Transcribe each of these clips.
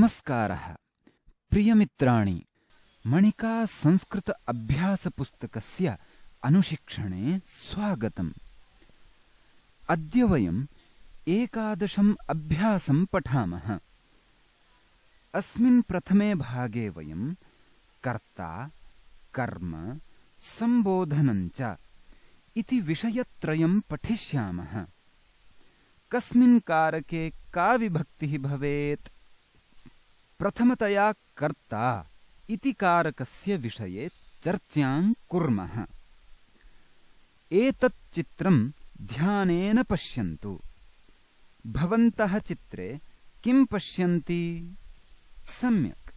नमस्कारः प्रियमित्राणि मणिका संस्कृत अभ्यासपुस्तकस्य अनुशिक्षणे स्वागतम्। अद्य वयम् 11 अभ्यासं पठामः। अस्मिन् प्रथमे भागे वयं कर्ता, कर्म, सम्बोधनं च इति विषयत्रयं पठिष्यामः। कस्मिन् कारके का विभक्तिः भवेत्? प्रथमतया कर्ता इति कारकस्य विषये चर्चां कुर्मः। एतत् चित्रं ध्यानेन पश्यन्तु। भवन्तः चित्रे किं पश्यन्ति? सम्यक्,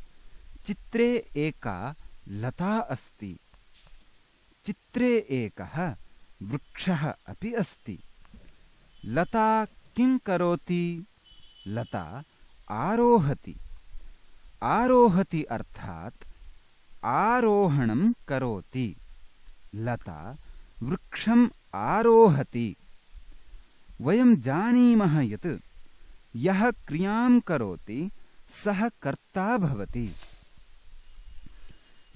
चित्रे एका लता अस्ति। चित्रे एकः वृक्षः अपि अस्ति। लता किं करोति? लता आरोहति। आरोहति अर्थात् आरोहणं करोति। लता वृक्षम् आरोहति। वयं जानीमः यत् यः क्रियां करोति सः कर्ता भवति।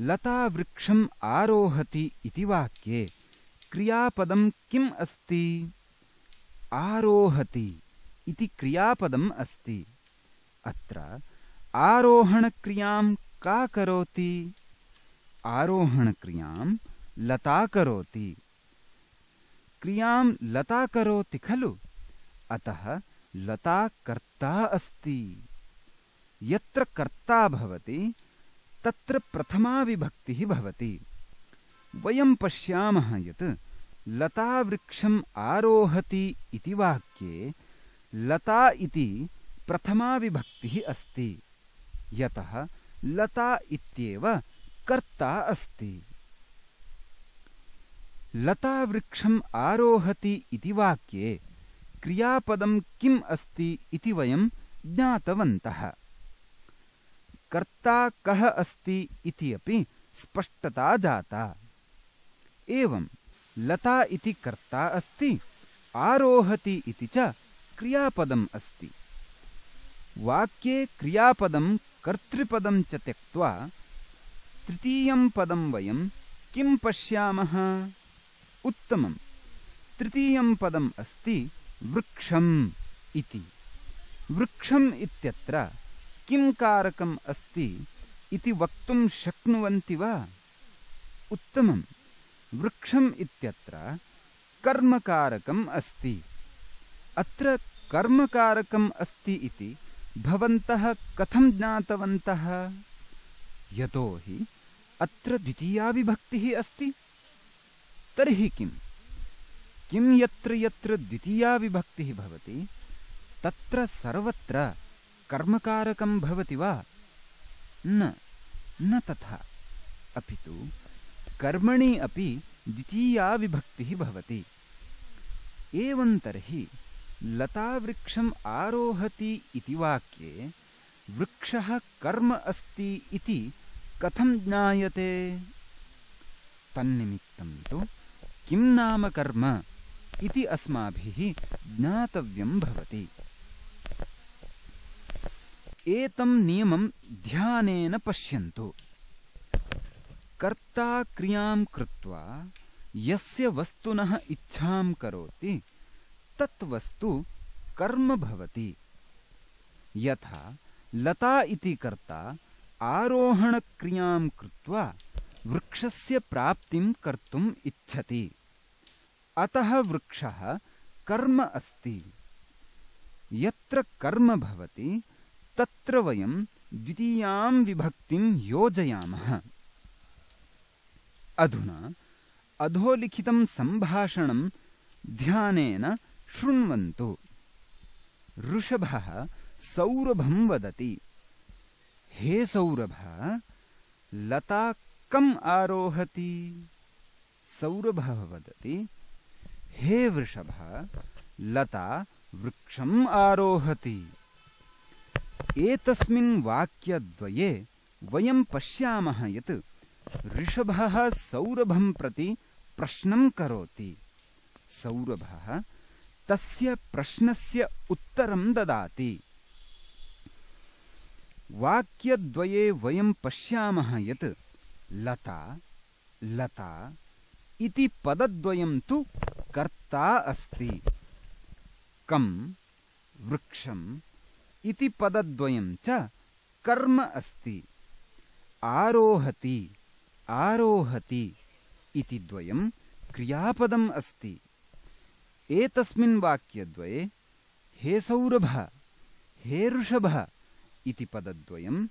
लता वृक्षम् आरोहति इति वाक्ये क्रियापदं किम् अस्ति? आरोहति इति क्रियापदम् अस्ति। अत्र आरोहणक्रियां का करोति? आरोहणक्रियां लता करोति। क्रियां लता करोति खलु? अतः लता कर्ता अस्ति। यत्र कर्ता भवति तत्र प्रथमा विभक्तिः भवति। वयं पश्यामः यत् लता वृक्षम् आरोहति इति वाक्ये लता इति प्रथमा विभक्तिः अस्ति। यतः लता इत्येव कर्ता अस्ति। लता वृक्षम् आरोहति इति वाक्ये क्रियापदं किम् अस्ति इति वयं ज्ञातवन्तः। कर्ता कः अस्ति इति अपि स्पष्टता जाता। एवं लता इति कर्ता अस्ति, आरोहति इति च क्रियापदम् अस्ति। वाक्ये क्रियापदं कर्तृपदं च त्यक्त्वा तृतीयं पदं वयं किं पश्यामः? उत्तमं, तृतीयं पदम् अस्ति वृक्षम् इति। वृक्षम् इत्यत्र किं कारकम् अस्ति इति वक्तुं शक्नुवन्ति वा? उत्तमं, वृक्षम् इत्यत्र कर्मकारकम् अस्ति। अत्र कर्मकारकम् अस्ति इति भवन्तः कथं ज्ञातवन्तः? यतोहि अत्र द्वितीया विभक्तिः अस्ति। तर्हि किं यत्र यत्र द्वितीया विभक्तिः भवति तत्र सर्वत्र कर्मकारकं भवति वा? न तथा। अपितु कर्मणि अपि द्वितीया विभक्तिः भवति। एवं तर्हि लता वृक्षम् आरोहति इति वाक्ये वृक्षः कर्म अस्ति इति कथं ज्ञायते? तन्निमित्तं तु किं नाम कर्म इति अस्माभिः ज्ञातव्यं भवति। एतं नियमं ध्यानेन पश्यन्तु। कर्ता क्रियां कृत्वा यस्य वस्तुनः इच्छां करोति तत् वस्तु कर्म भवति। यथा लता इति कर्ता आरोहणक्रियां कृत्वा वृक्षस्य प्राप्तिं कर्तुम् इच्छति। अतः वृक्षः कर्म अस्ति। यत्र कर्म भवति तत्र वयं द्वितीयां विभक्तिं योजयामः। अधुना अधोलिखितं सम्भाषणं ध्यानेन शृण्वन्तु। ऋषभः सौरभं वदति। हे सौरभ, लता कम् आरोहति? सौरभः वदति, हे वृषभ, लता वृक्षम् आरोहति। एतस्मिन् वाक्यद्वये वयं पश्यामः यत् ऋषभः सौरभं प्रति प्रश्नं करोति। सौरभः तस्य प्रश्नस्य उत्तरं ददाति। वाक्यद्वये वयं पश्यामः यत् लता लता इति पदद्वयं तु कर्ता अस्ति। कं वृक्षम् इति पदद्वयं च कर्म अस्ति। आरोहति आरोहति इति द्वयं क्रियापदम् अस्ति। एतस्मिन् वाक्यद्वये हे सौरभ हे ऋषभ इति पदद्वयं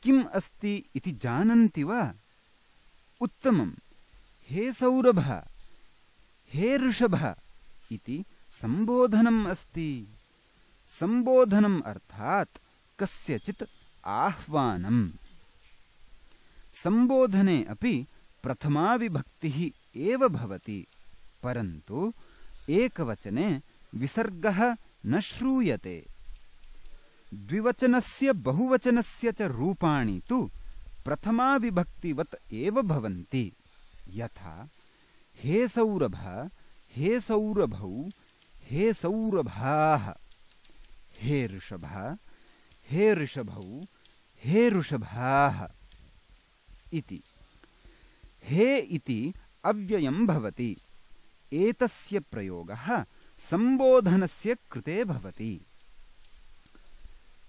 किम् अस्ति इति जानन्ति वा? उत्तमम्। हे सौरभ हे ऋषभ इति सम्बोधनम् अस्ति। सम्बोधनम् अर्थात् कस्यचित् आह्वानम्। सम्बोधने अपि प्रथमा विभक्तिः एव भवति, परन्तु एकवचने विसर्गः न श्रूयते। द्विवचनस्य बहुवचनस्य च रूपाणि तु प्रथमा विभक्तिवत् एव भवन्ति। यथा हे सौरभ हे सौरभौ हे सौरभाः, हे ऋषभ हे ऋषभौ हे ऋषभाः इति। हे इति अव्ययं भवति। एतस्य प्रयोगः सम्बोधनस्य कृते भवति।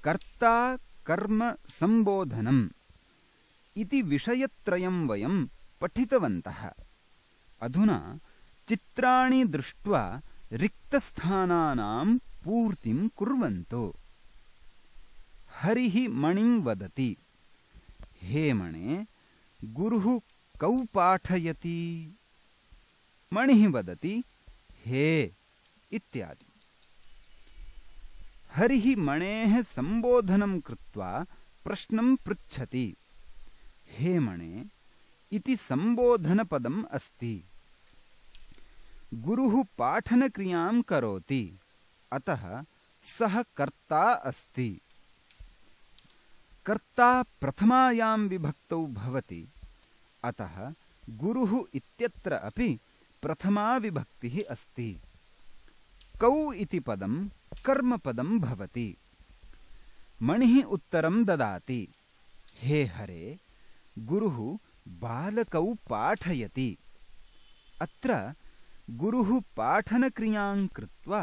कर्ता कर्म सम्बोधनम् इति विषयत्रयं वयं पठितवन्तः। अधुना चित्राणि दृष्ट्वा रिक्तस्थानानां पूर्तिं कुर्वन्तु। हरिः मणिं वदति। हे मणे गुरुः कौ पाठयति? मणिः वदति हे इत्यादि। हरिः मणेः सम्बोधनं कृत्वा प्रश्नं पृच्छति। हे मणे इति सम्बोधनपदम् अस्ति। गुरुः पाठनक्रियां करोति, अतः सः कर्ता अस्ति। कर्ता प्रथमायां विभक्तौ भवति, अतः गुरुः इत्यत्र अपि प्रथमा विभक्तिः अस्ति। कौ इति पदं कर्मपदं भवति। मणिः उत्तरं ददाति। हे हरे गुरुः बालकौ पाठयति। अत्र गुरुः पाठनक्रियां कृत्वा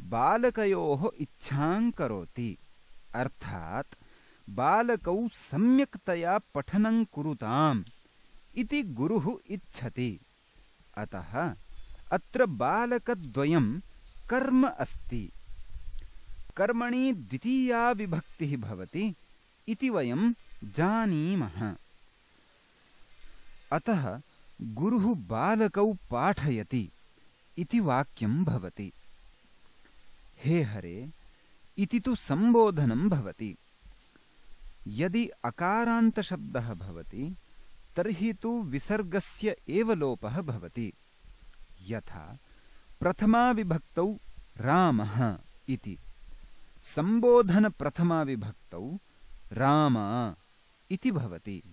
बालकयोः इच्छां करोति, अर्थात् बालकौ सम्यक्तया पठनं कुरुताम् इति गुरुः इच्छति। अतः अत्र बालकद्वयं कर्म अस्ति। कर्मणि द्वितीया विभक्तिः भवति इति वयं जानीमः। अतः गुरुः बालकौ पाठयति इति वाक्यं भवति। हे हरे इति तु सम्बोधनं भवति। यदि अकारान्तशब्दः भवति तर्हि तु विसर्गस्य एव लोपः भवति। यथा प्रथमा विभक्तौ रामः इति, सम्बोधन प्रथमा विभक्तौ राम इति भवति।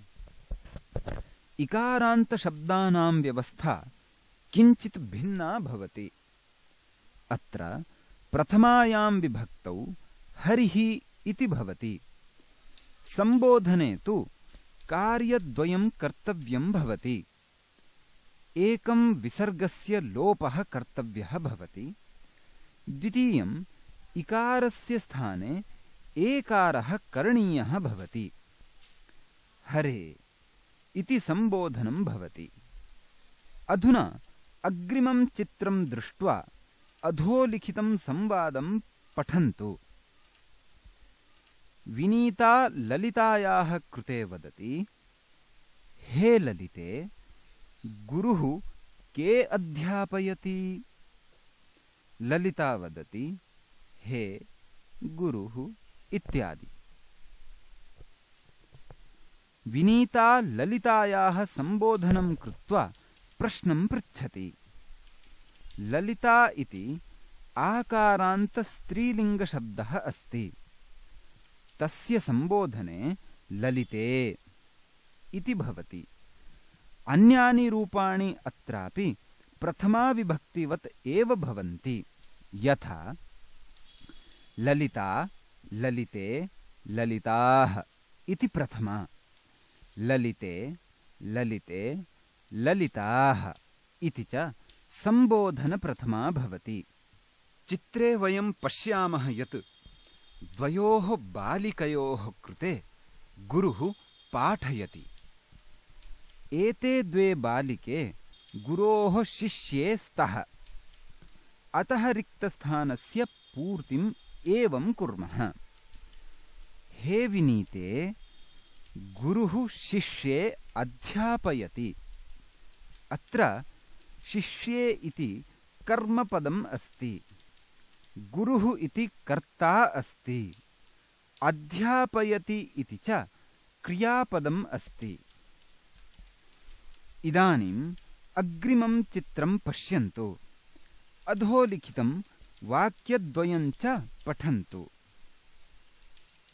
इकारान्तशब्दानां व्यवस्था किञ्चित् भिन्ना भवति। अत्र प्रथमायां विभक्तौ हरिः इति भवति। सम्बोधने तु कार्यद्वयं कर्तव्यं भवति। एकं विसर्गस्य लोपः कर्तव्यः भवति। द्वितीयम् इकारस्य स्थाने एकारः करणीयः भवति। हरे इति सम्बोधनं भवति। अधुना अग्रिमं चित्रं दृष्ट्वा अधोलिखितं संवादं पठन्तु। विनीता ललितायाः कृते वदति, हे ललिते गुरुः के अध्यापयति? ललिता वदति, हे गुरुः इत्यादि। विनीता ललितायाः सम्बोधनं कृत्वा प्रश्नं पृच्छति। ललिता इति आकारान्त स्त्रीलिङ्गशब्दः अस्ति। तस्य सम्बोधने ललिते इति भवति। अन्यानि रूपाणि अत्रापि प्रथमा विभक्तिवत् एव भवन्ति। यथा ललिता ललिते ललिताः इति प्रथमा। ललिते ललिते ललिताः इति च सम्बोधनप्रथमा भवति। चित्रे वयं पश्यामः यत् द्वयोः बालिकयोः कृते गुरुः पाठयति। एते द्वे बालिके गुरोः शिष्ये स्तः। अतः रिक्तस्थानस्य पूर्तिम् एवं कुर्मः। हे विनीते, गुरुः शिष्ये अध्यापयति। अत्र शिष्ये इति कर्मपदम् अस्ति। गुरुः इति कर्ता अस्ति। अध्यापयति इति च क्रियापदम् अस्ति। इदानीम् अग्रिमं चित्रं पश्यन्तु। अधोलिखितं वाक्यद्वयं च पठन्तु।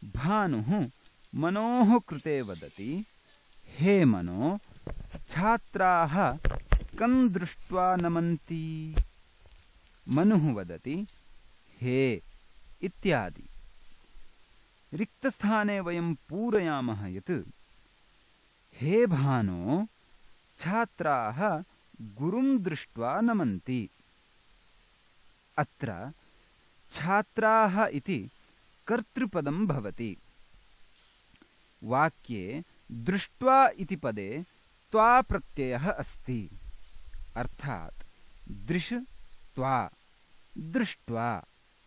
भानुः मनोः कृते वदति, हे मनो, छात्राः कं दृष्ट्वा नमन्ति? मनुः वदति, हे इत्यादि। रिक्तस्थाने वयं पूरयामः यत् हे भानो, छात्राः गुरुं दृष्ट्वा नमन्ति। अत्र छात्राः इति कर्तृपदं भवति। वाक्ये दृष्ट्वा इति पदे त्वा प्रत्ययः अस्ति। अर्थात् दृश् त्वा दृष्ट्वा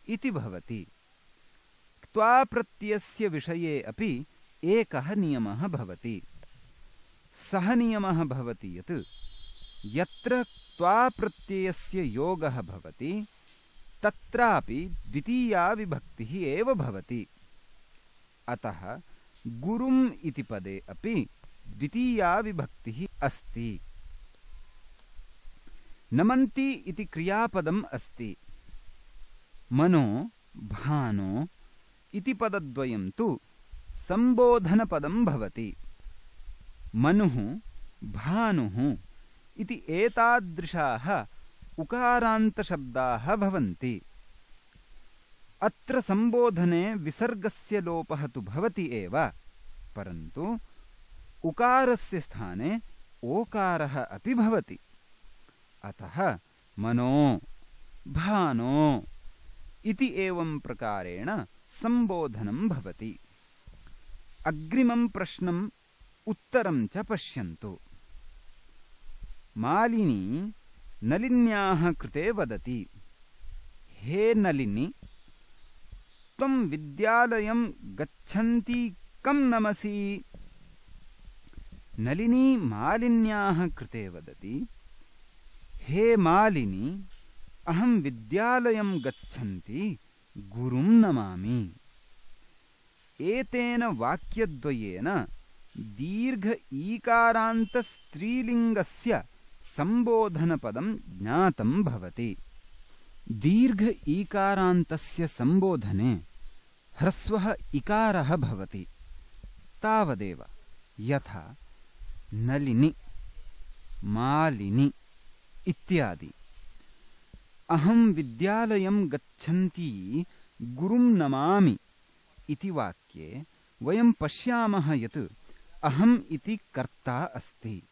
इति भवति। त्वा प्रत्ययस्य विषये अपि एकः नियमः भवति। सः नियमः भवति यत् यत्र त्वा प्रत्ययस्य योगः भवति तत्रापि द्वितीया विभक्तिः एव भवति। अतः गुरुम् इति पदे अपि द्वितीया विभक्तिः अस्ति। नमन्ति इति क्रियापदम् अस्ति। मनो भानो इति पदद्वयं तु सम्बोधनपदं भवति। मनुः भानुः इति एतादृशाः उकारान्तशब्दाः भवन्ति। अत्र सम्बोधने विसर्गस्य लोपः तु भवति एव, परन्तु उकारस्य स्थाने ओकारः अपि भवति। अतः मनो भानो इति एवं प्रकारेण सम्बोधनं भवति। अग्रिमं प्रश्नम् उत्तरं च पश्यन्तु। मालिनी नलिन्याः कृते वदति, हे नलिनी, त्वं विद्यालयं गच्छन्ती कं नमसि? नलिनी मालिन्याः कृते वदति, हे मालिनी, अहं विद्यालयं गच्छन्ती गुरुं नमामि। एतेन वाक्यद्वयेन दीर्घ ईकारान्त स्त्रीलिङ्गस्य सम्बोधनपदं ज्ञातं भवति। दीर्घ ईकारान्तस्य सम्बोधने ह्रस्वः इकारः भवति। तावदेव। यथा नलिनी, मालिनी इत्यादि। अहं विद्यालयं गच्छन्ती गुरुं नमामि इति वाक्ये वयं पश्यामः यत् अहम् इति कर्ता अस्ति।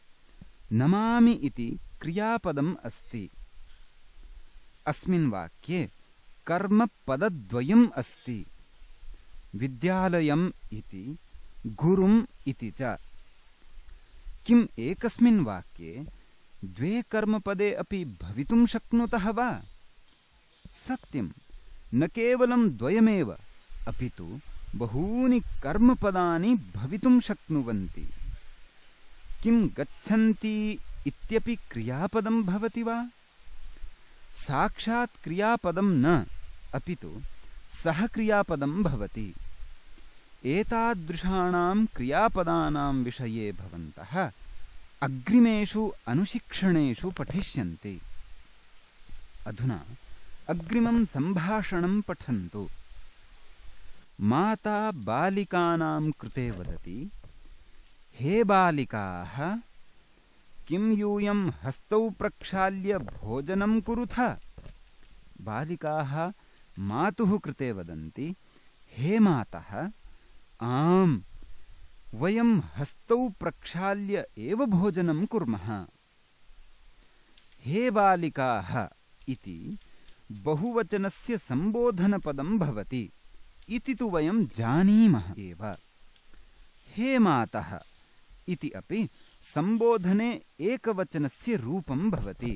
नमामि इति क्रियापदम् अस्ति। अस्मिन् वाक्ये कर्मपदद्वयम् अस्ति। विद्यालयम् इति गुरुम् इति च। किम् एकस्मिन् वाक्ये द्वे कर्मपदे अपि भवितुं शक्नुतः वा? सत्यं, न केवलं द्वयमेव, अपि तु बहूनि कर्मपदानि भवितुं शक्नुवन्ति। किं गच्छन्ति इत्यपि क्रियापदं भवति वा? साक्षात् क्रियापदं न, अपि तु सह क्रियापदं भवति। एतादृशाणां क्रियापदानां विषये भवन्तः अग्रिमेषु अनुशिक्षणेषु पठिष्यन्ति। अधुना अग्रिमं सम्भाषणं पठन्तु। माता बालिकानां कृते वदति, हे बालिकाः, किं यूयं हस्तौ प्रक्षाल्य भोजनं कुरुथ? बालिकाः मातुः कृते वदन्ति, हे मातः, आम्, वयं हस्तौ प्रक्षाल्य एव भोजनं कुर्मः। हे बालिकाः इति बहुवचनस्य सम्बोधनपदं भवति इति तु वयं जानीमः एव। हे मातः इति अपि सम्बोधने एकवचनस्य रूपं भवति।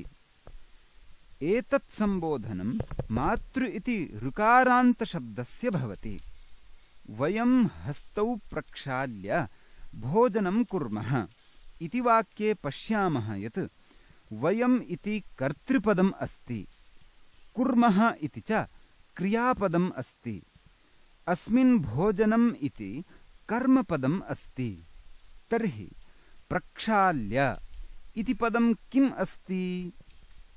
एतत् सम्बोधनं मातृ इति ऋकारान्तशब्दस्य भवति। वयं हस्तौ प्रक्षाल्य भोजनं कुर्मः इति वाक्ये पश्यामः यत् वयम् इति कर्तृपदम् अस्ति, कुर्मः इति च क्रियापदम् अस्ति। अस्मिन् भोजनम् इति कर्मपदम् अस्ति। तर्हि प्रक्षाल्य इति पदं किम् अस्ति?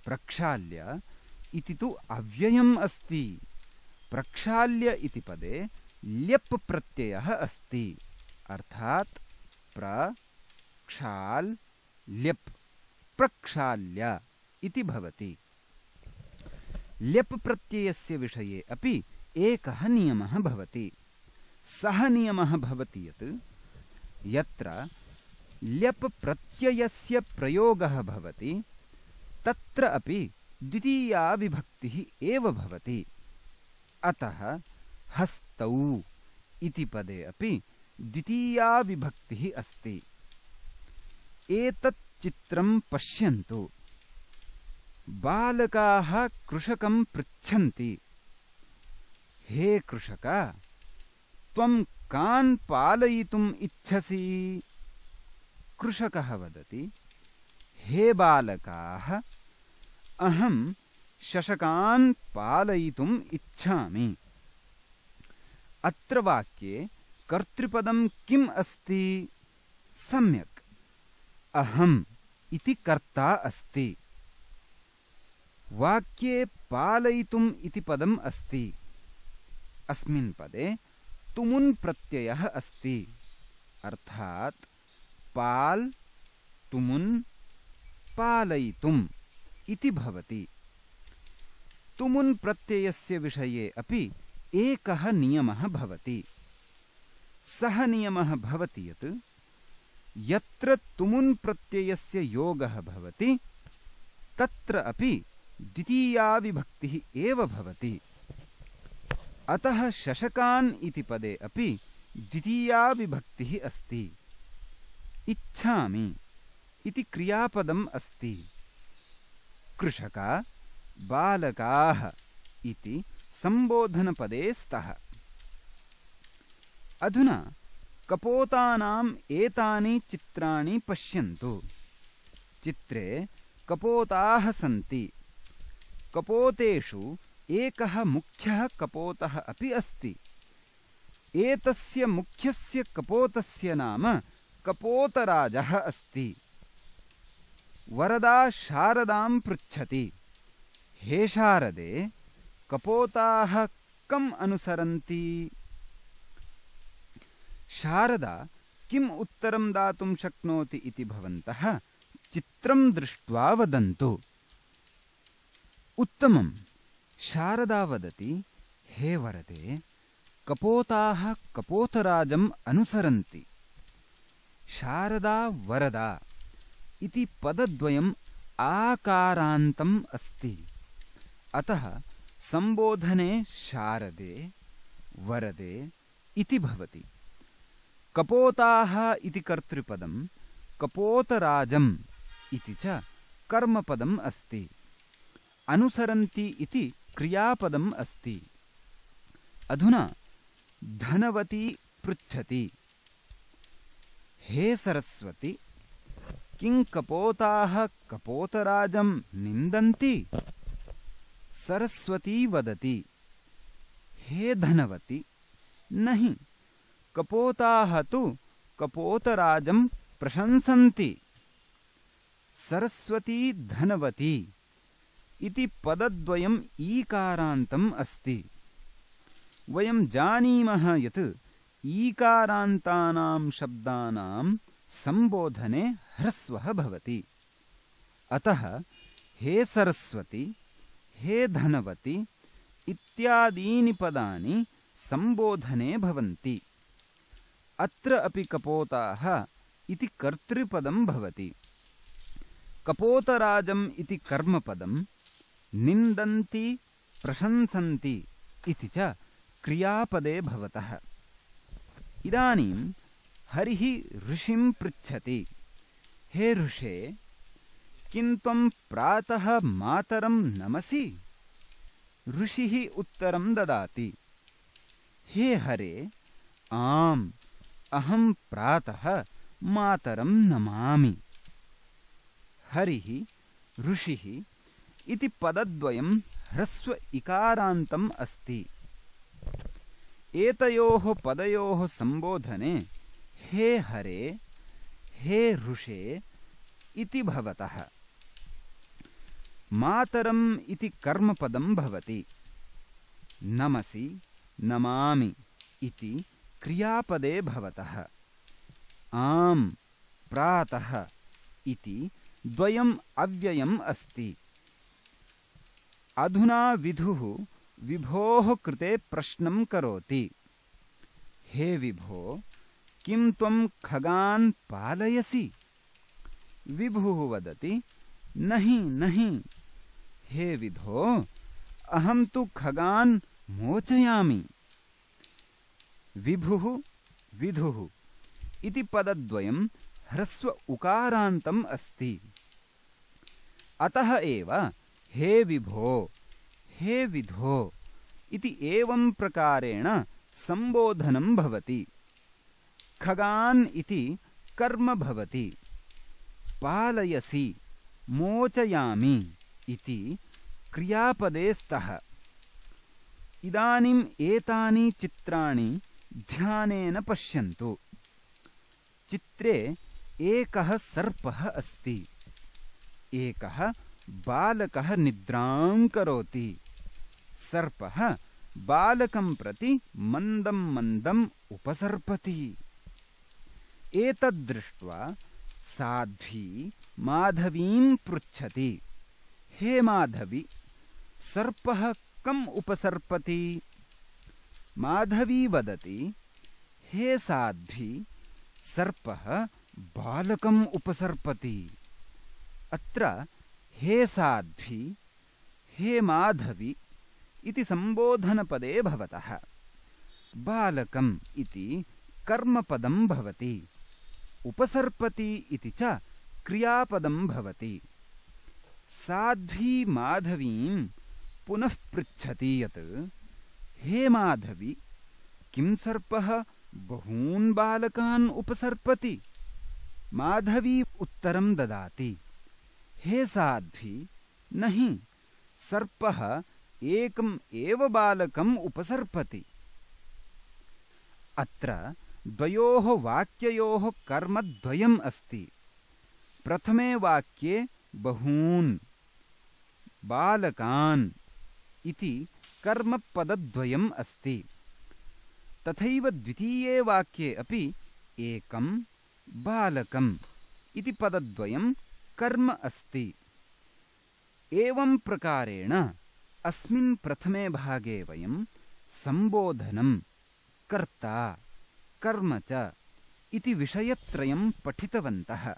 प्रक्षाल्य इति तु अव्ययम् अस्ति। प्रक्षाल्य इति पदे ल्यप् प्रत्ययः अस्ति, अर्थात् प्रक्षाल्यप् प्रक्षाल्य इति भवति। ल्यप् प्रत्ययस्य विषये अपि एकः नियमः भवति। सः नियमः भवति यत् यत्र ल्यप् प्रत्ययस्य प्रयोगः भवति तत्र अपि द्वितीया विभक्तिः एव भवति। अतः हस्तौ इति पदे अपि द्वितीया विभक्तिः अस्ति। एतत् चित्रं पश्यन्तु। बालकाः कृषकं पृच्छन्ति, हे कृषक, त्वं कान् पालयितुम् इच्छसि? कृषकः वदति, हे बालकाः, अहं शशकान् पालयितुम् इच्छामि। अत्र वाक्ये कर्तृपदं किम् अस्ति? सम्यक्, अहम् इति कर्ता अस्ति। वाक्ये पालयितुम् इति पदम् अस्ति। अस्मिन् पदे तुमुन् प्रत्ययः अस्ति, अर्थात् पाल् तुमुन् पालयितुम् इति भवति। तुमुन् प्रत्ययस्य विषये अपि एकः नियमः भवति। सः नियमः भवति यत् यत्र तुमुन् प्रत्ययस्य योगः भवति तत्र अपि द्वितीया विभक्तिः एव भवति। अतः शशकान् इति पदे अपि द्वितीया विभक्तिः अस्ति। इच्छामि इति क्रियापदम् अस्ति। कृषका बालकाः इति सम्बोधनपदे स्तः। अधुना कपोतानाम् एतानि चित्राणि पश्यन्तु। चित्रे कपोताः सन्ति। कपोतेषु एकः मुख्यः कपोतः अपि अस्ति। एतस्य मुख्यस्य कपोतस्य नाम कपोतराजः अस्ति। वरदा शारदां पृच्छति, हे शारदे, कपोताः कम् अनुसरन्ति? शारदा किम् उत्तरं दातुं शक्नोति इति भवन्तः चित्रं दृष्ट्वा वदन्तु। उत्तमम्। शारदा वदति, हे वरदे, कपोताः कपोतराजम् अनुसरन्ति। शारदा वरदा इति पदद्वयम् आकारान्तम् अस्ति। अतः सम्बोधने शारदे वरदे इति भवति। कपोताः इति कर्तृपदं कपोतराजम् इति च कर्मपदम् अस्ति। अनुसरन्ति इति क्रियापदम् अस्ति। अधुना धनवती पृच्छति, हे सरस्वती, किं कपोताः कपोतराजं निन्दन्ति? सरस्वती वदति, हे धनवती, नहि, कपोताः तु कपोतराजं प्रशंसन्ति। सरस्वती धनवती इति पदद्वयम् ईकारान्तम् अस्ति। वयं जानीमः यत् ईकारान्तानां शब्दानां सम्बोधने ह्रस्वः भवति। अतः हे सरस्वती, हे धनवती इत्यादीनि पदानि सम्बोधने भवन्ति। अत्र अपि कपोताः इति कर्तृपदं भवति। कपोतराजम् इति कर्मपदं निन्दन्ति प्रशंसन्ति इति च क्रियापदे भवतः। इदानीं हरिः ऋषिं पृच्छति, हे ऋषे, किं त्वं प्रातः मातरं नमसि? ऋषिः उत्तरं ददाति, हे हरे, आम्, अहं प्रातः मातरं नमामि। हरिः ऋषिः इति पदद्वयं ह्रस्व इकारान्तम् अस्ति। एतयोः पदयोः सम्बोधने हे हरे, हे ऋषे इति भवतः। मातरम् इति कर्मपदं भवति। नमसि नमामि इति क्रियापदे भवतः। आम्, प्रातः इति द्वयम् अव्ययम् अस्ति। अधुना विदुः विभोः कृते प्रश्नं करोति, हे विभो, किं त्वं खगान् पालयसि? विभुः वदति, नहि नहि, हे विधो, अहं तु खगान् मोचयामि। विभुः विदुः इति पदद्वयं ह्रस्व उकारान्तम् अस्ति। अतः एव हे विभो, हे विधो इति एवं प्रकारेण सम्बोधनं भवति। खगान् इति कर्म भवति। पालयसि, मोचयामि इति क्रियापदे स्तः। इदानीम् एतानि चित्राणि ध्यानेन पश्यन्तु। चित्रे एकः सर्पः अस्ति। एकः बालकः निद्रां करोति। सर्पः बालकं प्रति मन्दं मन्दम् उपसर्पति। एतद्दृष्ट्वा साध्वी माधवीं पृच्छति, हे माधवी, सर्पः कम् उपसर्पति? माधवी वदति, हे साध्वी, सर्पः बालकम् उपसर्पति। अत्र हे साध्वी, हे माधवी इति सम्बोधनपदे भवतः बालकम् इति कर्मपदं भवति। उपसर्पति इति च क्रियापदं भवति। साध्वी माधवीं पुनः पृच्छति यत्, हे माधवी, किं सर्पः बहून् बालकान् उपसर्पति? माधवी उत्तरं ददाति, हे साध्वी, नहि, सर्पः एकम् एव बालकम् उपसर्पति। अत्र द्वयोः वाक्ययोः कर्मद्वयम् अस्ति। प्रथमे वाक्ये बहून् बालकान् इति कर्मपदद्वयम् अस्ति। तथैव द्वितीये वाक्ये अपि एकं बालकम् इति पदद्वयं कर्म अस्ति। एवं प्रकारेण अस्मिन् प्रथमे भागे वयं सम्बोधनं, कर्ता, कर्म च इति विषयत्रयं पठितवन्तः।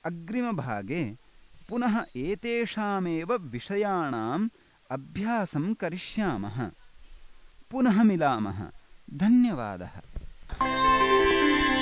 अग्रिमभागे पुनः एतेषामेव विषयाणाम् अभ्यासं करिष्यामः। पुनः मिलामः। धन्यवादः।